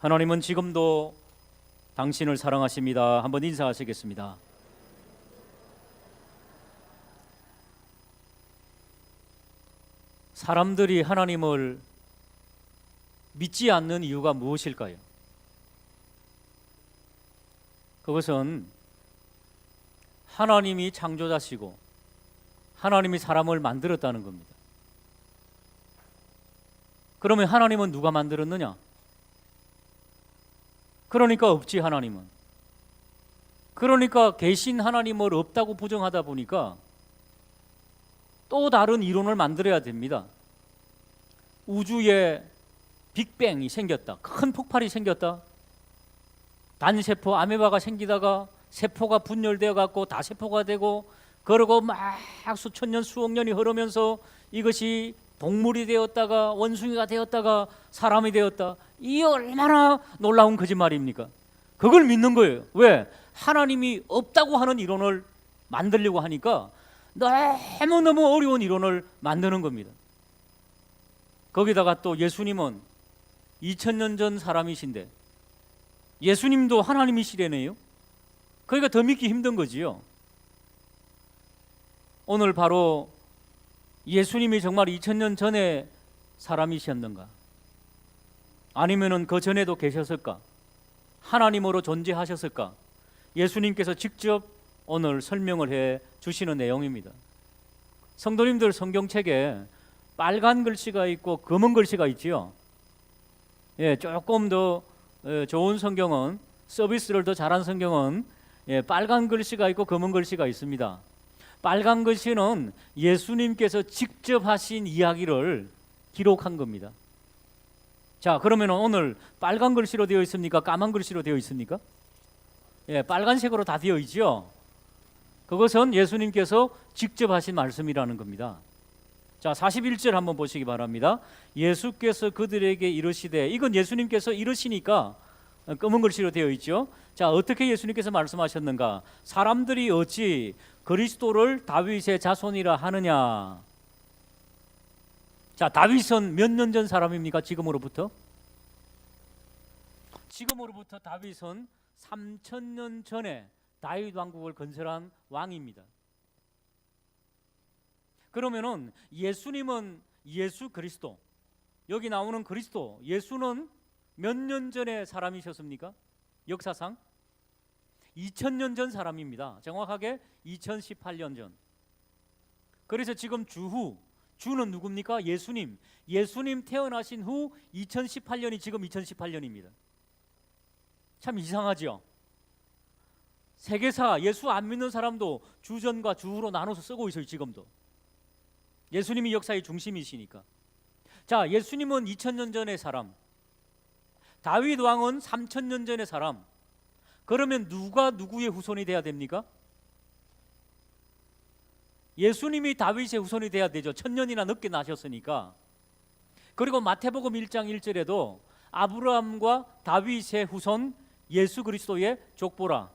하나님은 지금도 당신을 사랑하십니다. 한번 인사하시겠습니다. 사람들이 하나님을 믿지 않는 이유가 무엇일까요? 그것은 하나님이 창조자시고 하나님이 사람을 만들었다는 겁니다. 그러면 하나님은 누가 만들었느냐? 그러니까 없지, 하나님은. 그러니까 계신 하나님을 없다고 부정하다 보니까 또 다른 이론을 만들어야 됩니다. 우주에 빅뱅이 생겼다, 큰 폭발이 생겼다, 단세포 아메바가 생기다가 세포가 분열되어 갖고 다세포가 되고, 그러고 막 수천 년 수억 년이 흐르면서 이것이 동물이 되었다가 원숭이가 되었다가 사람이 되었다. 이 얼마나 놀라운 거짓말입니까? 그걸 믿는 거예요. 왜? 하나님이 없다고 하는 이론을 만들려고 하니까 너무너무 어려운 이론을 만드는 겁니다. 거기다가 또 예수님은 2000년 전 사람이신데 예수님도 하나님이시래네요. 그러니까 더 믿기 힘든 거지요. 오늘 바로 예수님이 정말 2000년 전에 사람이셨는가? 아니면은 그 전에도 계셨을까? 하나님으로 존재하셨을까? 예수님께서 직접 오늘 설명을 해 주시는 내용입니다. 성도님들, 성경책에 빨간 글씨가 있고 검은 글씨가 있지요. 조금 더 좋은 성경은, 서비스를 더 잘한 성경은 빨간 글씨가 있고 검은 글씨가 있습니다. 빨간 글씨는 예수님께서 직접 하신 이야기를 기록한 겁니다. 자, 그러면 오늘 빨간 글씨로 되어 있습니까? 까만 글씨로 되어 있습니까? 빨간색으로 다 되어 있죠. 그것은 예수님께서 직접 하신 말씀이라는 겁니다. 자, 41절 한번 보시기 바랍니다. 예수께서 그들에게 이르시되, 이건 예수님께서 이르시니까 검은 글씨로 되어 있죠. 자, 어떻게 예수님께서 말씀하셨는가? 사람들이 어찌 그리스도를 다윗의 자손이라 하느냐? 자, 다윗은 몇 년 전 사람입니까? 지금으로부터 다윗은 3000년 전에 다윗 왕국을 건설한 왕입니다. 그러면은 예수님은 예수 그리스도, 여기 나오는 그리스도 예수는 몇 년 전에 사람이셨습니까? 역사상 2000년 전 사람입니다. 정확하게 2018년 전. 그래서 지금 주는 누굽니까? 예수님. 예수님 태어나신 후 2018년이 지금 2018년입니다. 참 이상하죠? 세계사 예수 안 믿는 사람도 주전과 주후로 나눠서 쓰고 있어요. 지금도. 예수님이 역사의 중심이시니까. 자, 예수님은 2000년 전의 사람, 다윗 왕은 3000년 전의 사람. 그러면 누가 누구의 후손이 돼야 됩니까? 예수님이 다윗의 후손이 돼야 되죠. 1000년이나 넘게 나셨으니까. 그리고 마태복음 1장 1절에도 아브라함과 다윗의 후손 예수 그리스도의 족보라,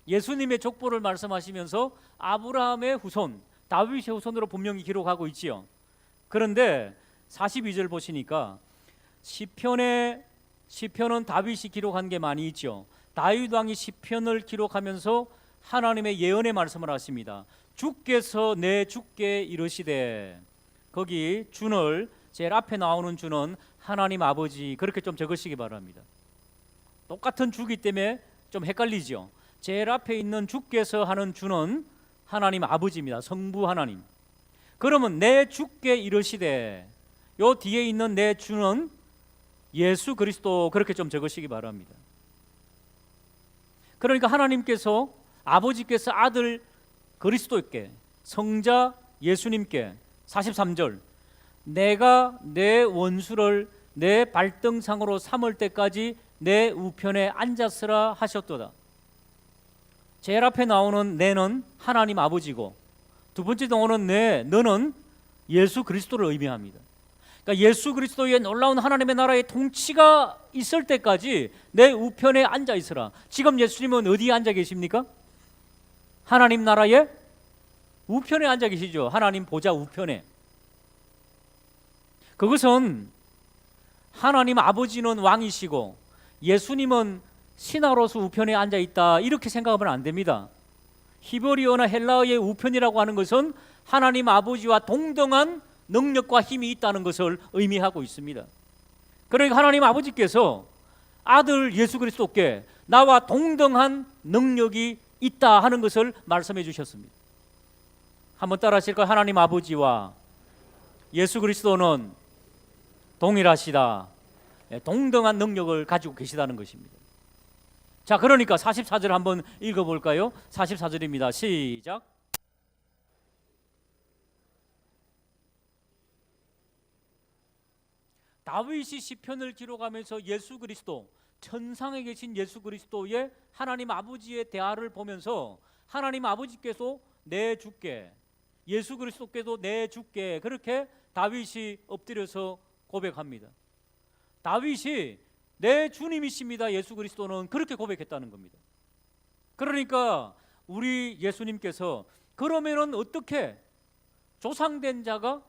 예수님의 족보를 말씀하시면서 아브라함의 후손, 다윗의 후손으로 분명히 기록하고 있지요. 그런데 42절 보시니까 시편은 다윗이 기록한 게 많이 있죠. 다윗 왕이 시편을 기록하면서 하나님의 예언의 말씀을 하십니다. 주께서 내 주께 이르시되, 거기 주를 제일 앞에 나오는 주는 하나님 아버지, 그렇게 좀 적으시기 바랍니다. 똑같은 주기 때문에 좀 헷갈리죠. 제일 앞에 있는 주께서 하는 주는 하나님 아버지입니다. 성부 하나님. 그러면 내 주께 이르시되, 요 뒤에 있는 내 주는 예수 그리스도, 그렇게 좀 적으시기 바랍니다. 그러니까 하나님께서, 아버지께서 아들 그리스도께, 성자 예수님께 43절, 내가 내 원수를 내 발등상으로 삼을 때까지 내 우편에 앉았으라 하셨도다. 제일 앞에 나오는 내는 하나님 아버지고, 두 번째 나오는 너는 예수 그리스도를 의미합니다. 그러니까 예수 그리스도의 놀라운 하나님의 나라의 통치가 있을 때까지 내 우편에 앉아 있으라. 지금 예수님은 어디에 앉아 계십니까? 하나님 나라의 우편에 앉아 계시죠. 하나님 보좌 우편에. 그것은 하나님 아버지는 왕이시고 예수님은 신하로서 우편에 앉아 있다 이렇게 생각하면 안 됩니다. 히브리어나 헬라어의 우편이라고 하는 것은 하나님 아버지와 동등한 능력과 힘이 있다는 것을 의미하고 있습니다. 그러니까 하나님 아버지께서 아들 예수 그리스도께 나와 동등한 능력이 있다 하는 것을 말씀해 주셨습니다. 한번 따라 하실까요? 하나님 아버지와 예수 그리스도는 동일하시다. 동등한 능력을 가지고 계시다는 것입니다. 자, 그러니까 44절 한번 읽어볼까요? 44절입니다. 시작. 다윗이 시편을 기록하면서 예수 그리스도, 천상에 계신 예수 그리스도의 하나님 아버지의 대화를 보면서 하나님 아버지께서 내 주께, 예수 그리스도께도 내 주께, 그렇게 다윗이 엎드려서 고백합니다. 다윗이 내 주님이십니다. 예수 그리스도는 그렇게 고백했다는 겁니다. 그러니까 우리 예수님께서 그러면은 어떻게 조상된 자가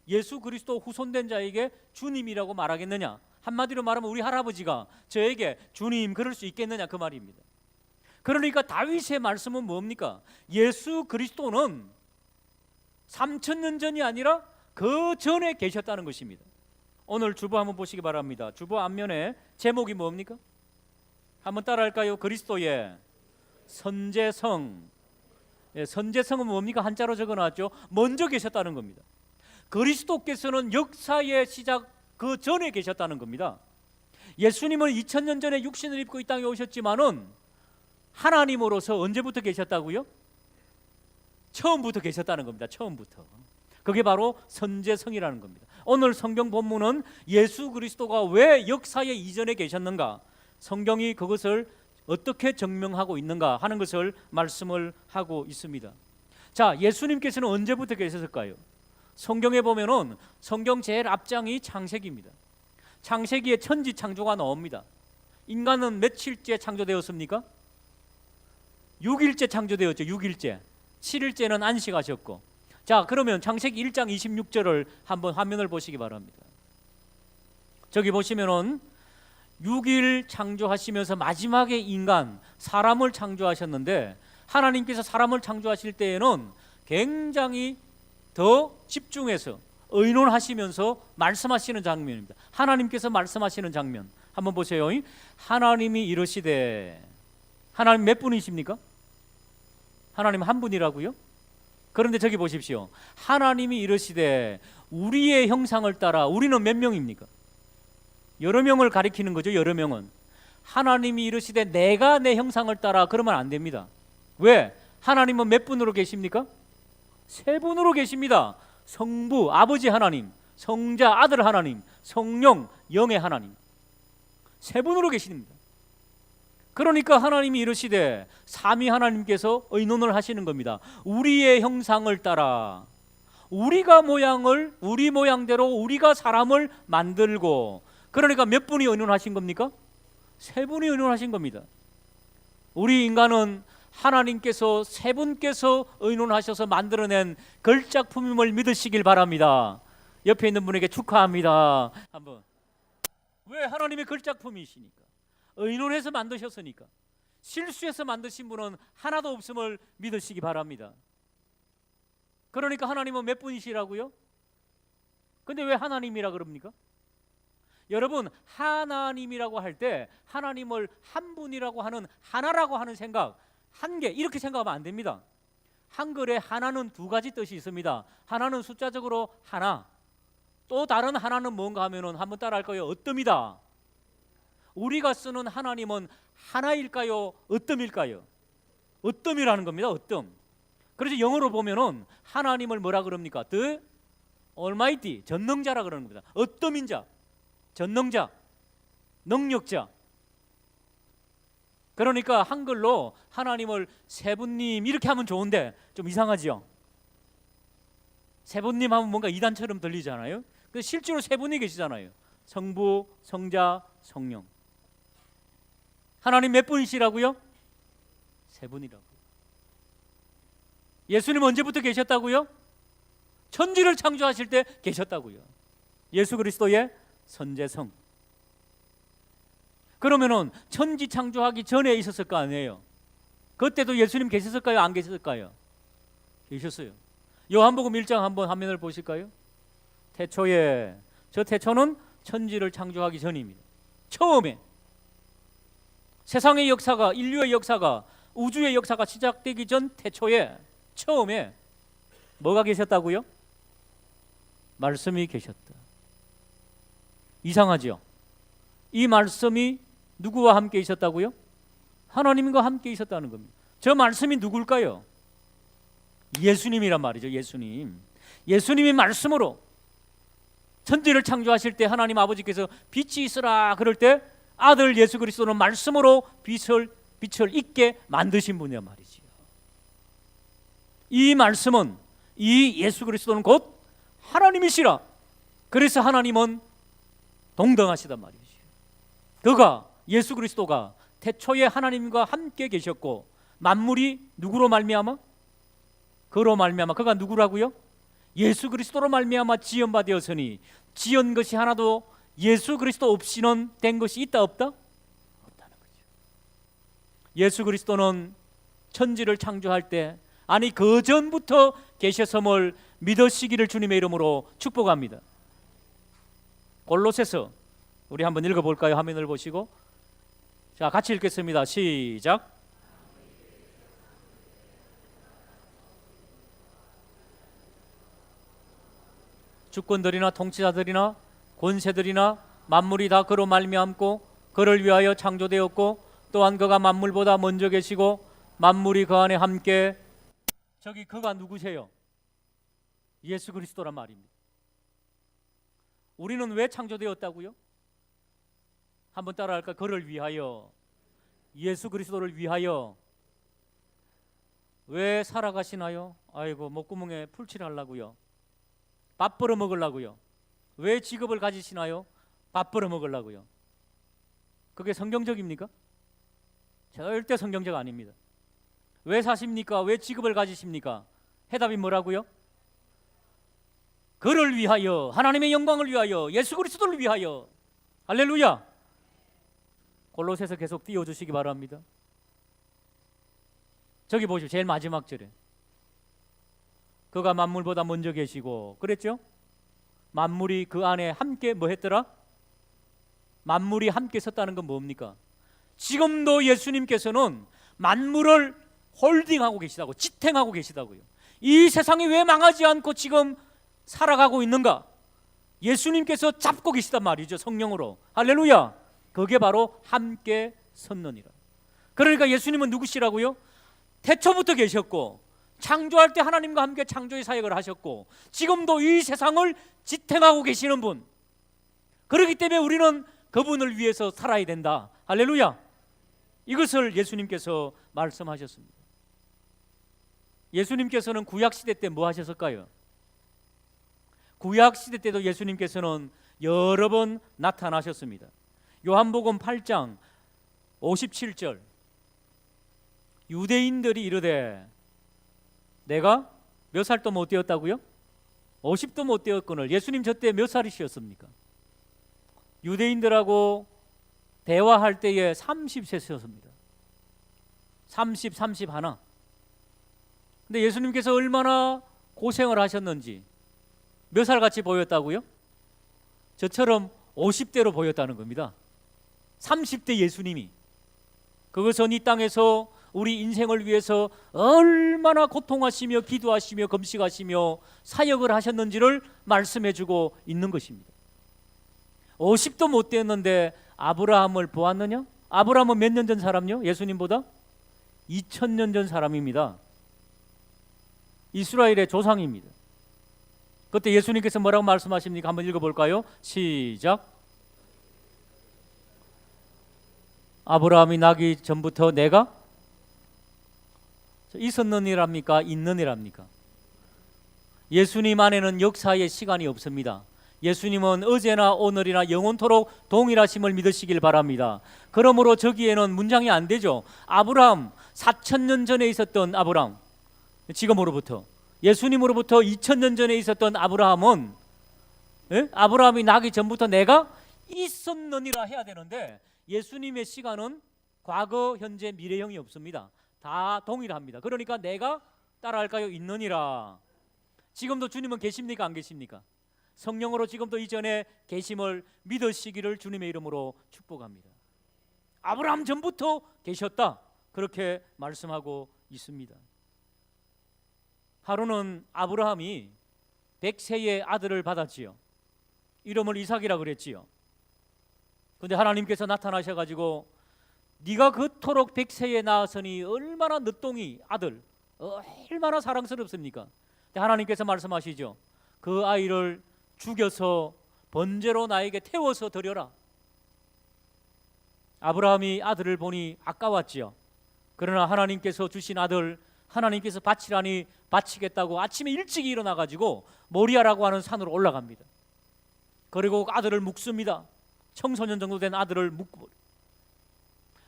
예수 그리스도 후손된 자에게 주님이라고 말하겠느냐? 한마디로 말하면 우리 할아버지가 저에게 주님 그럴 수 있겠느냐 그 말입니다. 그러니까 다윗의 말씀은 뭡니까? 예수 그리스도는 3000년 전이 아니라 그 전에 계셨다는 것입니다. 오늘 주보 한번 보시기 바랍니다. 주보 앞면에 제목이 뭡니까? 한번 따라할까요? 그리스도의 선제성. 선제성은 뭡니까? 한자로 적어놨죠. 먼저 계셨다는 겁니다. 그리스도께서는 역사의 시작 그 전에 계셨다는 겁니다. 예수님은 2000년 전에 육신을 입고 이 땅에 오셨지만은 하나님으로서 언제부터 계셨다고요? 처음부터 계셨다는 겁니다. 처음부터. 그게 바로 선제성이라는 겁니다. 오늘 성경 본문은 예수 그리스도가 왜 역사의 이전에 계셨는가, 성경이 그것을 어떻게 증명하고 있는가 하는 것을 말씀을 하고 있습니다. 자, 예수님께서는 언제부터 계셨을까요? 성경에 보면은 성경 제일 앞장이 창세기입니다. 창세기에 천지 창조가 나옵니다. 인간은 며칠째 창조되었습니까? 6일째 창조되었죠. 6일째. 7일째는 안식하셨고. 자, 그러면 창세기 1장 26절을 한번 화면을 보시기 바랍니다. 저기 보시면은 6일 창조하시면서 마지막에 인간, 사람을 창조하셨는데 하나님께서 사람을 창조하실 때에는 굉장히 더 집중해서 의논하시면서 말씀하시는 장면입니다. 하나님께서 말씀하시는 장면 한번 보세요. 하나님이 이르시되, 하나님 몇 분이십니까? 하나님 한 분이라고요? 그런데 저기 보십시오. 하나님이 이르시되 우리의 형상을 따라, 우리는 몇 명입니까? 여러 명을 가리키는 거죠. 여러 명은. 하나님이 이르시되 내가 내 형상을 따라, 그러면 안 됩니다. 왜? 하나님은 몇 분으로 계십니까? 세 분으로 계십니다. 성부 아버지 하나님, 성자 아들 하나님, 성령 영의 하나님, 세 분으로 계십니다. 그러니까 하나님이 이르시되 삼위 하나님께서 의논을 하시는 겁니다. 우리의 형상을 따라, 우리가 모양을, 우리 모양대로 우리가 사람을 만들고, 그러니까 몇 분이 의논하신 겁니까? 세 분이 의논하신 겁니다. 우리 인간은 하나님께서 세 분께서 의논하셔서 만들어낸 걸작품임을 믿으시길 바랍니다. 옆에 있는 분에게 축하합니다. 한번. 왜? 하나님의 걸작품이시니까, 의논해서 만드셨으니까. 실수해서 만드신 분은 하나도 없음을 믿으시기 바랍니다. 그러니까 하나님은 몇 분이시라고요? 근데 왜 하나님이라 그럽니까? 여러분, 하나님이라고 할 때 하나님을 한 분이라고 하는, 하나라고 하는 생각, 한 개, 이렇게 생각하면 안 됩니다. 한글에 하나는 두 가지 뜻이 있습니다. 하나는 숫자적으로 하나, 또 다른 하나는 뭔가 하면은 한번 따라 할까요? 어뜸이다. 우리가 쓰는 하나님은 하나일까요? 어뜸일까요? 어뜸이라는 겁니다. 어뜸. 그래서 영어로 보면은 하나님을 뭐라 그럽니까? The Almighty, 전능자라 그러는 겁니다. 어뜸인 자, 전능자, 능력자. 그러니까 한글로 하나님을 세분님 이렇게 하면 좋은데 좀 이상하지요? 세분님 하면 뭔가 이단처럼 들리잖아요. 근데 실제로 세 분이 계시잖아요. 성부, 성자, 성령. 하나님 몇 분이시라고요? 세 분이라고. 예수님 언제부터 계셨다고요? 천지를 창조하실 때 계셨다고요. 예수 그리스도의 선제성. 그러면은 천지 창조하기 전에 있었을 거 아니에요. 그때도 예수님 계셨을까요? 안 계셨을까요? 계셨어요. 요한복음 1장 한번 화면을 보실까요? 태초에, 저 태초는 천지를 창조하기 전입니다. 처음에 세상의 역사가, 인류의 역사가, 우주의 역사가 시작되기 전 태초에, 처음에 뭐가 계셨다고요? 말씀이 계셨다. 이상하죠? 이 말씀이 누구와 함께 있었다고요? 하나님과 함께 있었다는 겁니다. 저 말씀이 누굴까요? 예수님이란 말이죠. 예수님. 예수님이 말씀으로 천지를 창조하실 때 하나님 아버지께서 빛이 있으라 그럴 때 아들 예수 그리스도는 말씀으로 빛을 있게 만드신 분이란 말이죠. 이 말씀은, 이 예수 그리스도는 곧 하나님이시라. 그래서 하나님은 동등하시단 말이죠. 그가, 예수 그리스도가 태초에 하나님과 함께 계셨고 만물이 누구로 말미암아? 그로 말미암아. 그가 누구라고요? 예수 그리스도로 말미암아 지은 바 되었으니 지은 것이 하나도 예수 그리스도 없이는 된 것이 있다 없다? 없다는 거죠. 예수 그리스도는 천지를 창조할 때, 아니 그 전부터 계셨음을 믿으시기를 주님의 이름으로 축복합니다. 골로새서 우리 한번 읽어볼까요? 화면을 보시고. 자, 같이 읽겠습니다. 시작. 주권들이나 통치자들이나 권세들이나 만물이 다 그로 말미암고 그를 위하여 창조되었고 또한 그가 만물보다 먼저 계시고 만물이 그 안에 함께. 저기 그가 누구세요? 예수 그리스도란 말입니다. 우리는 왜 창조되었다고요? 한번 따라할까? 그를 위하여, 예수 그리스도를 위하여. 왜 살아가시나요? 아이고, 목구멍에 풀칠하려고요. 밥 벌어 먹으려고요. 왜 직업을 가지시나요? 밥 벌어 먹으려고요. 그게 성경적입니까? 절대 성경적 아닙니다. 왜 사십니까? 왜 직업을 가지십니까? 해답이 뭐라고요? 그를 위하여, 하나님의 영광을 위하여, 예수 그리스도를 위하여. 할렐루야. 골로새서 계속 띄워주시기 바랍니다. 저기 보시오. 제일 마지막 절에 그가 만물보다 먼저 계시고 그랬죠? 만물이 그 안에 함께 뭐 했더라? 만물이 함께 섰다는 건 뭡니까? 지금도 예수님께서는 만물을 홀딩하고 계시다고, 지탱하고 계시다고요. 이 세상이 왜 망하지 않고 지금 살아가고 있는가? 예수님께서 잡고 계시단 말이죠. 성령으로. 할렐루야. 그게 바로 함께 섰느니라. 그러니까 예수님은 누구시라고요? 태초부터 계셨고 창조할 때 하나님과 함께 창조의 사역을 하셨고 지금도 이 세상을 지탱하고 계시는 분. 그렇기 때문에 우리는 그분을 위해서 살아야 된다. 할렐루야. 이것을 예수님께서 말씀하셨습니다. 예수님께서는 구약시대 때 뭐 하셨을까요? 구약시대 때도 예수님께서는 여러 번 나타나셨습니다. 요한복음 8장 57절 유대인들이 이르되 내가 몇 살도 못 되었다고요? 50도 못 되었거늘. 예수님 저 때 몇 살이셨습니까? 유대인들하고 대화할 때에 30세셨습니다. 30, 31. 근데 예수님께서 얼마나 고생을 하셨는지 몇 살 같이 보였다고요? 저처럼 50대로 보였다는 겁니다. 30대 예수님이. 그것은 이 땅에서 우리 인생을 위해서 얼마나 고통하시며 기도하시며 금식하시며 사역을 하셨는지를 말씀해주고 있는 것입니다. 50도 못 되었는데 아브라함을 보았느냐? 아브라함은 몇 년 전 사람요? 예수님보다? 2000년 전 사람입니다. 이스라엘의 조상입니다. 그때 예수님께서 뭐라고 말씀하십니까? 한번 읽어볼까요? 시작. 아브라함이 나기 전부터 내가 있었느니랍니까? 있느니랍니까? 예수님 안에는 역사의 시간이 없습니다. 예수님은 어제나 오늘이나 영원토록 동일하심을 믿으시길 바랍니다. 그러므로 저기에는 문장이 안 되죠. 아브라함, 4000년 전에 있었던 아브라함, 지금으로부터 예수님으로부터 2000년 전에 있었던 아브라함은 아브라함이 나기 전부터 내가 있었느니라 해야 되는데 예수님의 시간은 과거, 현재, 미래형이 없습니다. 다 동일합니다. 그러니까 내가 따라할까요? 있느니라. 지금도 주님은 계십니까? 안 계십니까? 성령으로 지금도 이전에 계심을 믿으시기를 주님의 이름으로 축복합니다. 아브라함 전부터 계셨다, 그렇게 말씀하고 있습니다. 하루는 아브라함이 100세의 아들을 받았지요. 이름을 이삭이라 그랬지요. 근데 하나님께서 나타나셔가지고 네가 그토록 100세에 낳았으니 얼마나 늦둥이 아들, 얼마나 사랑스럽습니까? 하나님께서 말씀하시죠. 그 아이를 죽여서 번제로 나에게 태워서 드려라. 아브라함이 아들을 보니 아까웠지요. 그러나 하나님께서 주신 아들, 하나님께서 바치라니 바치겠다고 아침에 일찍 일어나가지고 모리아라고 하는 산으로 올라갑니다. 그리고 아들을 묶습니다. 청소년 정도 된 아들을 묶고,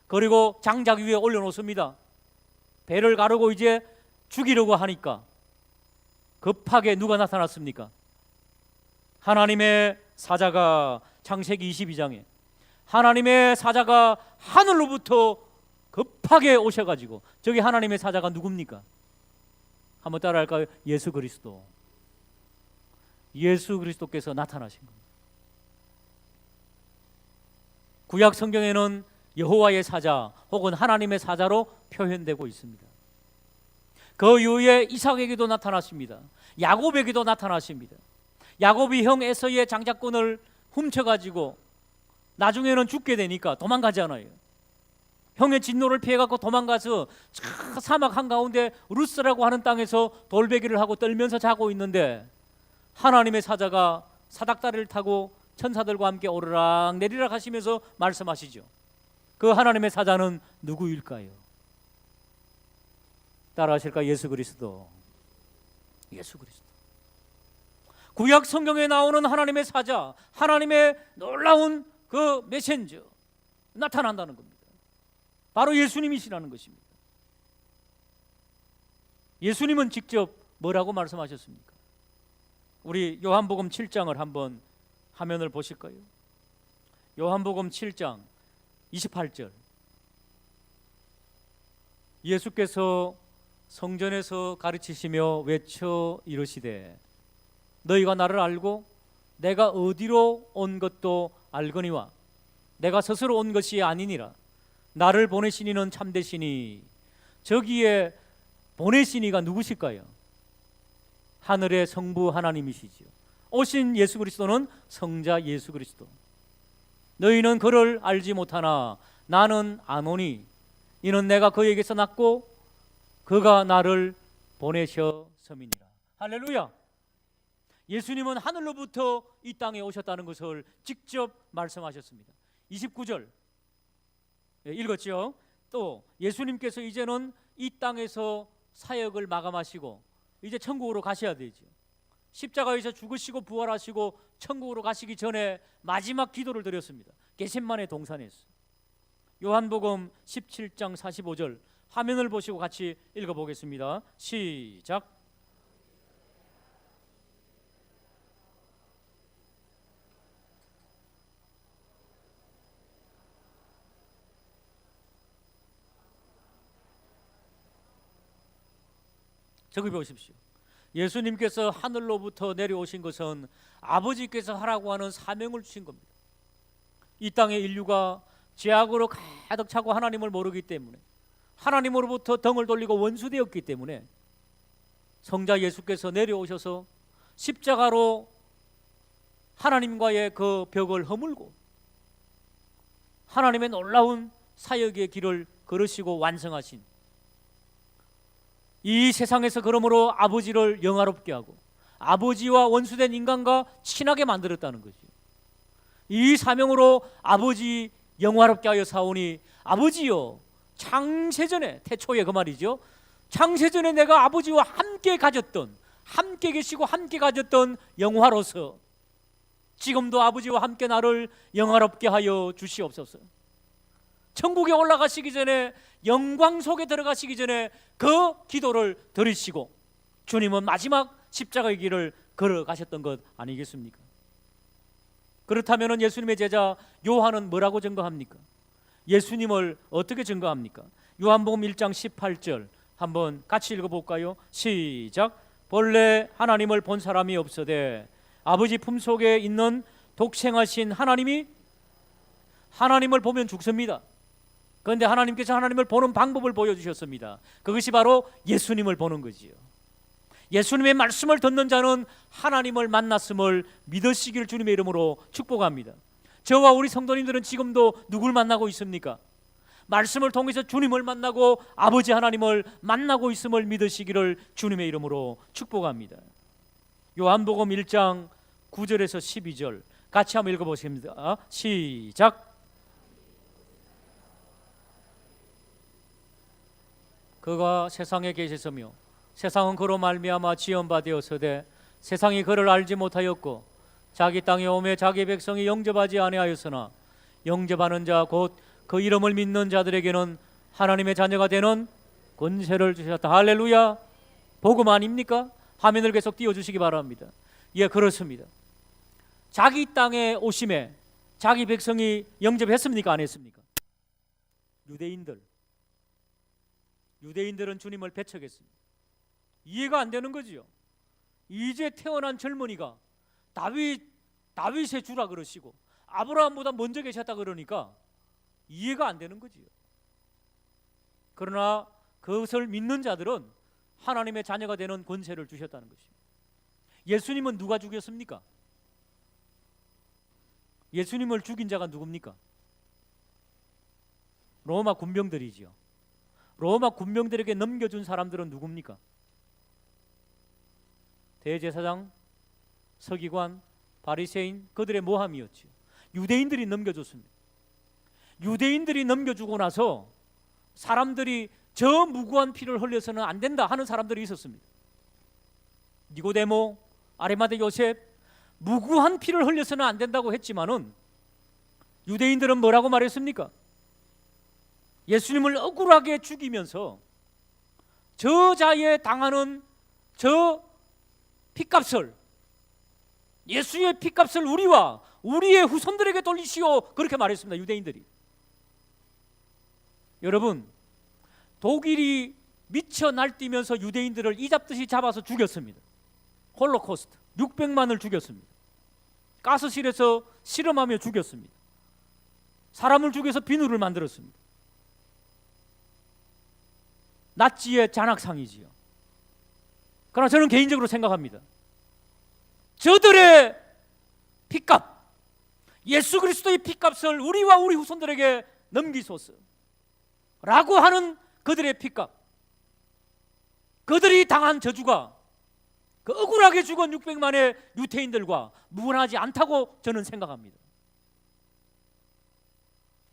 그리고 장작 위에 올려놓습니다. 배를 가르고 이제 죽이려고 하니까 급하게 누가 나타났습니까? 하나님의 사자가, 창세기 22장에 하나님의 사자가 하늘로부터 급하게 오셔가지고, 저기 하나님의 사자가 누굽니까? 한번 따라할까요? 예수 그리스도. 예수 그리스도께서 나타나신 겁니다. 구약 성경에는 여호와의 사자 혹은 하나님의 사자로 표현되고 있습니다. 그 이후에 이삭에게도 나타나십니다. 야곱에게도 나타나십니다. 야곱이 형 에서의 장자권을 훔쳐가지고 나중에는 죽게 되니까 도망가잖아요. 형의 진노를 피해갖고 도망가서 사막 한가운데 루스라고 하는 땅에서 돌베개를 하고 떨면서 자고 있는데 하나님의 사자가 사닥다리를 타고 천사들과 함께 오르락 내리락 하시면서 말씀하시죠. 그 하나님의 사자는 누구일까요? 따라하실까? 예수 그리스도. 예수 그리스도. 구약 성경에 나오는 하나님의 사자, 하나님의 놀라운 그 메신저 나타난다는 겁니다. 바로 예수님이시라는 것입니다. 예수님은 직접 뭐라고 말씀하셨습니까? 우리 요한복음 7장을 한번 화면을 보실까요? 요한복음 7장 28절. 예수께서 성전에서 가르치시며 외쳐 이르시되 너희가 나를 알고 내가 어디로 온 것도 알거니와 내가 스스로 온 것이 아니니라. 나를 보내신 이는 참되시니. 저기에 보내신 이가 누구실까요? 하늘의 성부 하나님이시지요. 오신 예수 그리스도는 성자 예수 그리스도. 너희는 그를 알지 못하나 나는 아노니 이는 내가 그에게서 났고 그가 나를 보내셨음이니라. 할렐루야. 예수님은 하늘로부터 이 땅에 오셨다는 것을 직접 말씀하셨습니다. 29절 읽었죠? 또 예수님께서 이제는 이 땅에서 사역을 마감하시고 이제 천국으로 가셔야 되죠. 십자가에서 죽으시고 부활하시고 천국으로 가시기 전에 마지막 기도를 드렸습니다. 겟세마네 동산에서. 요한복음 17장 45절 화면을 보시고 같이 읽어보겠습니다. 시작. 저기 보십시오. 예수님께서 하늘로부터 내려오신 것은 아버지께서 하라고 하는 사명을 주신 겁니다. 이 땅의 인류가 죄악으로 가득 차고 하나님을 모르기 때문에, 하나님으로부터 등을 돌리고 원수되었기 때문에 성자 예수께서 내려오셔서 십자가로 하나님과의 그 벽을 허물고 하나님의 놀라운 사역의 길을 걸으시고 완성하신, 이 세상에서 그러므로 아버지를 영화롭게 하고 아버지와 원수된 인간과 친하게 만들었다는 거죠. 이 사명으로 아버지 영화롭게 하여 사오니 아버지여 창세전에, 태초에 그 말이죠. 창세전에 내가 아버지와 함께 가졌던, 함께 계시고 함께 가졌던 영화로서 지금도 아버지와 함께 나를 영화롭게 하여 주시옵소서. 천국에 올라가시기 전에, 영광 속에 들어가시기 전에 그 기도를 드리시고 주님은 마지막 십자가의 길을 걸어가셨던 것 아니겠습니까? 그렇다면 예수님의 제자 요한은 뭐라고 증거합니까? 예수님을 어떻게 증거합니까? 요한복음 1장 18절 한번 같이 읽어볼까요? 시작. 본래 하나님을 본 사람이 없으되 아버지 품속에 있는 독생하신 하나님이, 하나님을 보면 죽습니다. 그런데 하나님께서 하나님을 보는 방법을 보여주셨습니다. 그것이 바로 예수님을 보는 거지요. 예수님의 말씀을 듣는 자는 하나님을 만났음을 믿으시기를 주님의 이름으로 축복합니다. 저와 우리 성도님들은 지금도 누굴 만나고 있습니까? 말씀을 통해서 주님을 만나고 아버지 하나님을 만나고 있음을 믿으시기를 주님의 이름으로 축복합니다. 요한복음 1장 9절에서 12절 같이 한번 읽어보겠습니다. 시작. 그가 세상에 계셨으며 세상은 그로 말미암아 지은 바 되었으되 세상이 그를 알지 못하였고 자기 땅에 오매 자기 백성이 영접하지 아니하였으나 영접하는 자 곧 그 이름을 믿는 자들에게는 하나님의 자녀가 되는 권세를 주셨다. 할렐루야. 복음 아닙니까? 화면을 계속 띄워주시기 바랍니다. 예, 그렇습니다. 자기 땅에 오심에 자기 백성이 영접했습니까? 안 했습니까? 유대인들은 주님을 배척했습니다. 이해가 안 되는 거지요. 이제 태어난 젊은이가 다윗의 주라 그러시고 아브라함보다 먼저 계셨다 그러니까 이해가 안 되는 거지요. 그러나 그것을 믿는 자들은 하나님의 자녀가 되는 권세를 주셨다는 것입니다. 예수님은 누가 죽였습니까? 예수님을 죽인 자가 누굽니까? 로마 군병들이지요. 로마 군병들에게 넘겨준 사람들은 누굽니까? 대제사장, 서기관, 바리새인, 그들의 모함이었죠. 유대인들이 넘겨줬습니다. 유대인들이 넘겨주고 나서 사람들이 저 무고한 피를 흘려서는 안 된다 하는 사람들이 있었습니다. 니고데모, 아리마대 요셉, 무고한 피를 흘려서는 안 된다고 했지만은 유대인들은 뭐라고 말했습니까? 예수님을 억울하게 죽이면서 저자에 당하는 저 핏값을, 예수의 핏값을 우리와 우리의 후손들에게 돌리시오, 그렇게 말했습니다. 유대인들이. 여러분, 독일이 미쳐 날뛰면서 유대인들을 이잡듯이 잡아서 죽였습니다. 홀로코스트 600만을 죽였습니다. 가스실에서 실험하며 죽였습니다. 사람을 죽여서 비누를 만들었습니다. 나치의 잔악상이지요. 그러나 저는 개인적으로 생각합니다. 저들의 핏값, 예수 그리스도의 핏값을 우리와 우리 후손들에게 넘기소서 라고 하는 그들의 핏값, 그들이 당한 저주가 그 억울하게 죽은 600만의 유태인들과 무관하지 않다고 저는 생각합니다.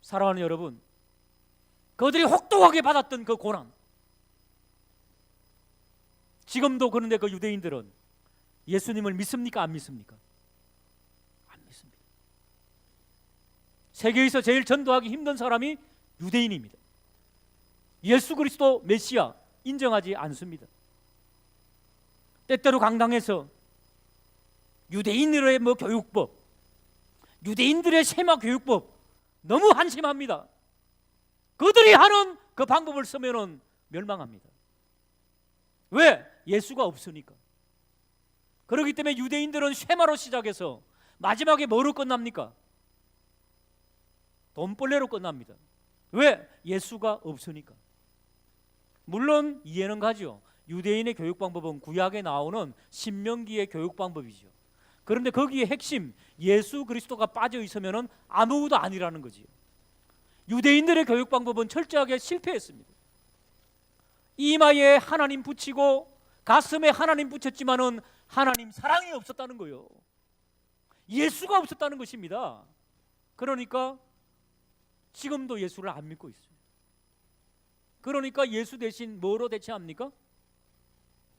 사랑하는 여러분, 그들이 혹독하게 받았던 그 고난, 지금도 그런데 그 유대인들은 예수님을 믿습니까? 안 믿습니까? 안 믿습니다. 세계에서 제일 전도하기 힘든 사람이 유대인입니다. 예수 그리스도 메시아 인정하지 않습니다. 때때로 강당에서 유대인들의 교육법, 유대인들의 세마 교육법 너무 한심합니다. 그들이 하는 그 방법을 쓰면은 멸망합니다. 왜? 예수가 없으니까. 그렇기 때문에 유대인들은 쇠마로 시작해서 마지막에 뭐로 끝납니까? 돈벌레로 끝납니다. 왜? 예수가 없으니까. 물론 이해는 가죠. 유대인의 교육 방법은 구약에 나오는 신명기의 교육 방법이죠. 그런데 거기에 핵심 예수 그리스도가 빠져 있으면은 아무것도 아니라는 거지요. 유대인들의 교육 방법은 철저하게 실패했습니다. 이마에 하나님 붙이고 가슴에 하나님 붙였지만은 하나님 사랑이 없었다는 거예요. 예수가 없었다는 것입니다. 그러니까 지금도 예수를 안 믿고 있어요. 그러니까 예수 대신 뭐로 대체합니까?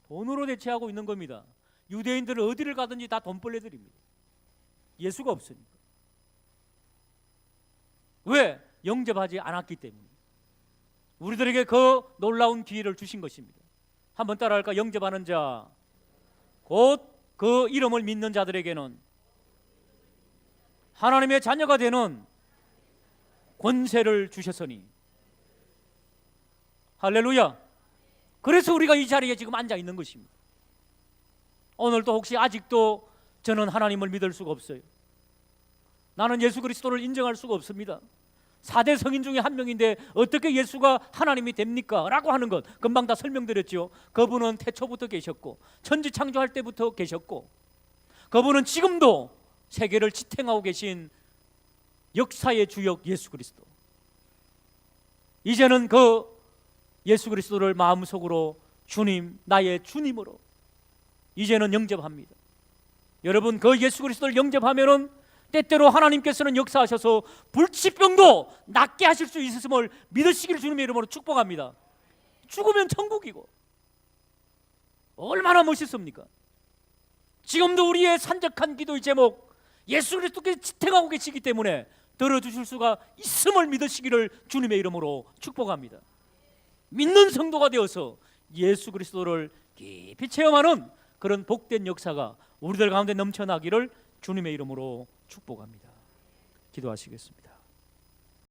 돈으로 대체하고 있는 겁니다. 유대인들은 어디를 가든지 다 돈벌레들입니다. 예수가 없으니까. 왜? 영접하지 않았기 때문에. 우리들에게 그 놀라운 기회를 주신 것입니다. 한번 따라할까? 영접하는 자, 곧 그 이름을 믿는 자들에게는 하나님의 자녀가 되는 권세를 주셨으니. 할렐루야. 그래서 우리가 이 자리에 지금 앉아 있는 것입니다. 오늘도 혹시 아직도 저는 하나님을 믿을 수가 없어요, 나는 예수 그리스도를 인정할 수가 없습니다, 4대 성인 중에 한 명인데 어떻게 예수가 하나님이 됩니까? 라고 하는 것 금방 다 설명드렸죠. 그분은 태초부터 계셨고 천지 창조할 때부터 계셨고 그분은 지금도 세계를 지탱하고 계신 역사의 주역 예수 그리스도. 이제는 그 예수 그리스도를 마음속으로 주님, 나의 주님으로 이제는 영접합니다. 여러분, 그 예수 그리스도를 영접하면은 때때로 하나님께서는 역사하셔서 불치병도 낫게 하실 수 있음을 믿으시길 주님의 이름으로 축복합니다. 죽으면 천국이고 얼마나 멋있습니까? 지금도 우리의 산적한 기도의 제목, 예수 그리스도께서 지탱하고 계시기 때문에 들어주실 수가 있음을 믿으시기를 주님의 이름으로 축복합니다. 믿는 성도가 되어서 예수 그리스도를 깊이 체험하는 그런 복된 역사가 우리들 가운데 넘쳐나기를 주님의 이름으로 축복합니다. 기도하시겠습니다.